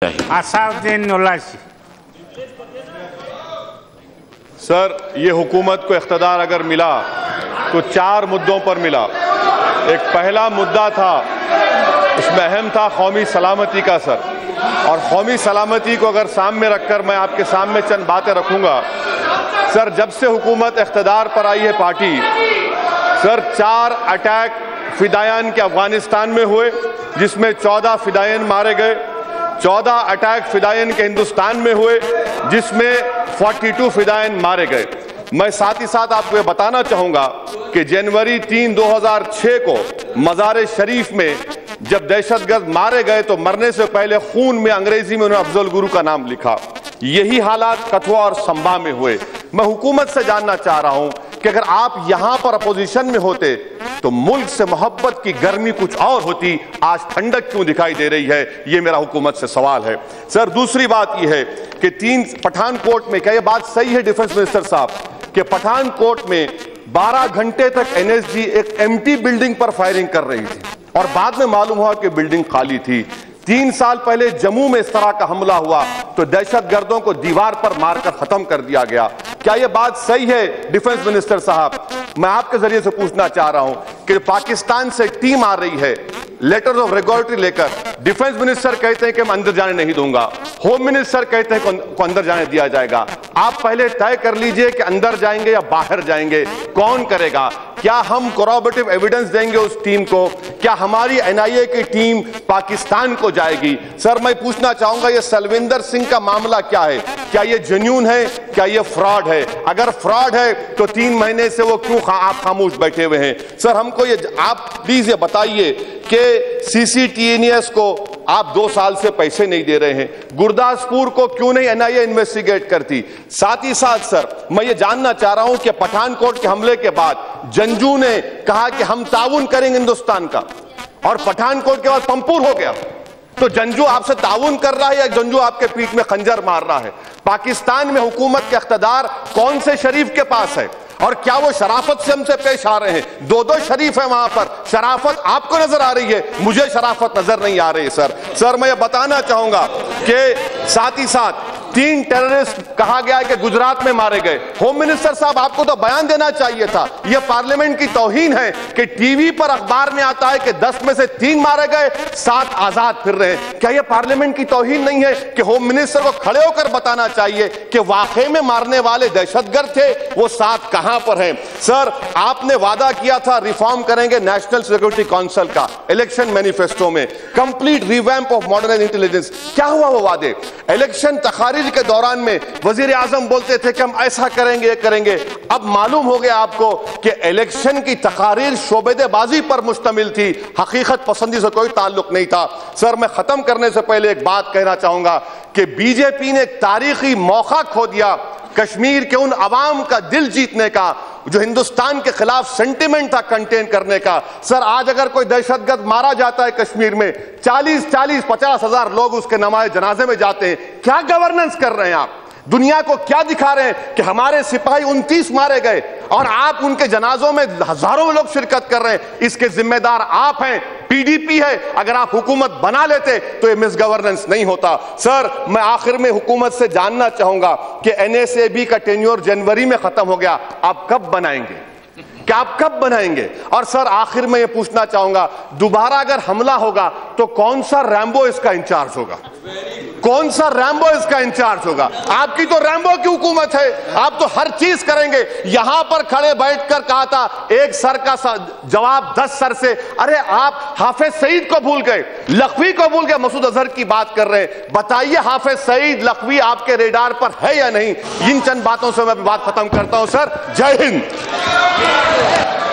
Asaduddin Owaisi. Sir, ये हुकूमत को इख्तियार अगर मिला तो 4 मुद्दों पर मिला। एक पहला मुद्दा था, उसमें अहम था कौमी सलामती का सर, और कौमी सलामती को अगर सामने रखकर मैं आपके सामने चंद बातें रखूंगा। सर, जब से हुकूमत इख्तियार पर आई है पार्टी, सर 4 अटैक फिदायन के अफगानिस्तान में हुए, जिसमें 14 फिदायन मारे गए। 14 अटैक फिदायन के हिंदुस्तान में हुए, जिसमें 42 फिदायन मारे गए। मैं साथ ही साथ आपको ये बताना चाहूंगा कि जनवरी 3, 2006 को मज़ार शरीफ में जब दहशतगर्द मारे गए तो मरने से पहले खून में अंग्रेजी में उन्होंने अफजल गुरु का नाम लिखा। यही हालात कठुआ और संभा में हुए। मैं हुकूमत से जानना चाह रहा हूं कि अगर आप यहां पर अपोजिशन में होते तो मुल्क से मोहब्बत की गर्मी कुछ और होती, आज ठंडक क्यों दिखाई दे रही है? ये मेरा हुकूमत से सवाल है। सर, दूसरी बात यह है कि 3 पठानकोट में, क्या यह बात सही है डिफेंस मिनिस्टर साहब कि पठानकोट में 12 घंटे तक एनएसजी एक एम्प्टी बिल्डिंग पर फायरिंग कर रही थी और बाद में मालूम हुआ कि बिल्डिंग खाली थी? 3 साल पहले जम्मू में इस तरह का हमला हुआ तो दहशतगर्दों को दीवार पर मारकर खत्म कर दिया गया। क्या यह बात सही है डिफेंस मिनिस्टर साहब? मैं आपके जरिए से पूछना चाह रहा हूं कि पाकिस्तान से टीम आ रही है लेटर ऑफ रेगुलेटरी लेकर, डिफेंस मिनिस्टर कहते हैं कि मैं अंदर जाने नहीं दूंगा, होम मिनिस्टर कहते हैं को अंदर जाने दिया जाएगा। आप पहले तय कर लीजिए कि अंदर जाएंगे या बाहर जाएंगे, कौन करेगा? क्या हम कोरॉबरेटिव एविडेंस देंगे उस टीम को? क्या हमारी एनआईए की टीम पाकिस्तान को जाएगी? सर, मैं पूछना चाहूंगा ये सलविंदर सिंह का मामला क्या है? क्या ये जेन्युइन है? क्या ये फ्रॉड है? अगर फ्रॉड है तो 3 महीने से वो क्यों आप खामोश बैठे हुए हैं? सर, हमको ये आप प्लीज ये बताइए कि सीसीटीएनएस को आप 2 साल से पैसे नहीं दे रहे हैं, गुरदासपुर को क्यों नहीं एनआईए इन्वेस्टिगेट करती? साथ ही साथ सर, मैं ये जानना चाह रहा हूं कि पठानकोट के हमले के बाद जंजू ने कहा कि हम ताउन करेंगे हिंदुस्तान का, और पठानकोट के बाद पंपूर हो गया। तो जंजू आपसे ताउन कर रहा है या जंजू आपके पीठ में खंजर मार रहा है? पाकिस्तान में हुकूमत के इख्तियार कौन से शरीफ के पास है, और क्या वो शराफत से हमसे पेश आ रहे हैं? 2 शरीफ है वहां पर। शराफत आपको नजर आ रही है, मुझे शराफत नजर नहीं आ रही है। सर, मैं ये बताना चाहूंगा कि साथ ही साथ 3 टेररिस्ट कहा गया है कि गुजरात में मारे गए। होम मिनिस्टर साहब, आपको तो बयान देना चाहिए था। यह पार्लियामेंट की तौहीन है कि टीवी पर अखबार में आता है कि 10 में से 3 मारे गए, 7 आजाद फिर रहे हैं। क्या यह पार्लियामेंट की तौहीन नहीं है कि होम मिनिस्टर को खड़े होकर बताना चाहिए कि वाकई में मारने वाले दहशतगर्द थे, वो 7 कहां पर हैं? सर, आपने वादा किया था रिफॉर्म करेंगे नेशनल सिक्योरिटी काउंसिल का इलेक्शन मैनिफेस्टो में, complete revamp of modern intelligence. क्या हुआ वो वादे? इलेक्शन तकारीर के दौरान में वजीर आजम बोलते थे कि हम ऐसा करेंगे, ये करेंगे। अब मालूम हो गया आपको कि इलेक्शन की तकारीर शोबेदेबाजी पर मुश्तमिल थी, हकीकत पसंदी से कोई ताल्लुक नहीं था। सर, मैं खत्म करने से पहले एक बात कहना चाहूंगा कि बीजेपी ने एक तारीखी मौका खो दिया कश्मीर के उन अवाम का दिल जीतने का जो हिंदुस्तान के खिलाफ सेंटिमेंट था कंटेन करने का। सर, आज अगर कोई दहशतगर्द मारा जाता है कश्मीर में, 40-50 हजार लोग उसके नमाज़ जनाजे में जाते हैं। क्या गवर्नेंस कर रहे हैं आप? दुनिया को क्या दिखा रहे हैं कि हमारे सिपाही 29 मारे गए और आप उनके जनाजों में हजारों लोग शिरकत कर रहे हैं? इसके जिम्मेदार आप हैं, पीडीपी है। अगर आप हुकूमत बना लेते तो ये मिस गवर्नेंस नहीं होता। सर, मैं आखिर में हुकूमत से जानना चाहूंगा कि एनएसएबी का टेन्योर जनवरी में खत्म हो गया, आप कब बनाएंगे? क्या आप कब बनाएंगे? और सर, आखिर में ये पूछना चाहूंगा, दोबारा अगर हमला होगा तो कौन सा रैम्बो इसका इंचार्ज होगा? कौन सा रैम्बो इसका इंचार्ज होगा? आपकी तो रैम्बो की हुकूमत है, आप तो हर चीज करेंगे। यहां पर खड़े बैठकर कहा था एक सर का जवाब 10 सर से। अरे, आप हाफिज सईद को भूल गए, लखवी को भूल गए, मसूद अजहर की बात कर रहे हैं। बताइए, हाफिज सईद, लखवी आपके रेडार पर है या नहीं? इन चंद बातों से मैं बात खत्म करता हूं। सर, जय हिंद।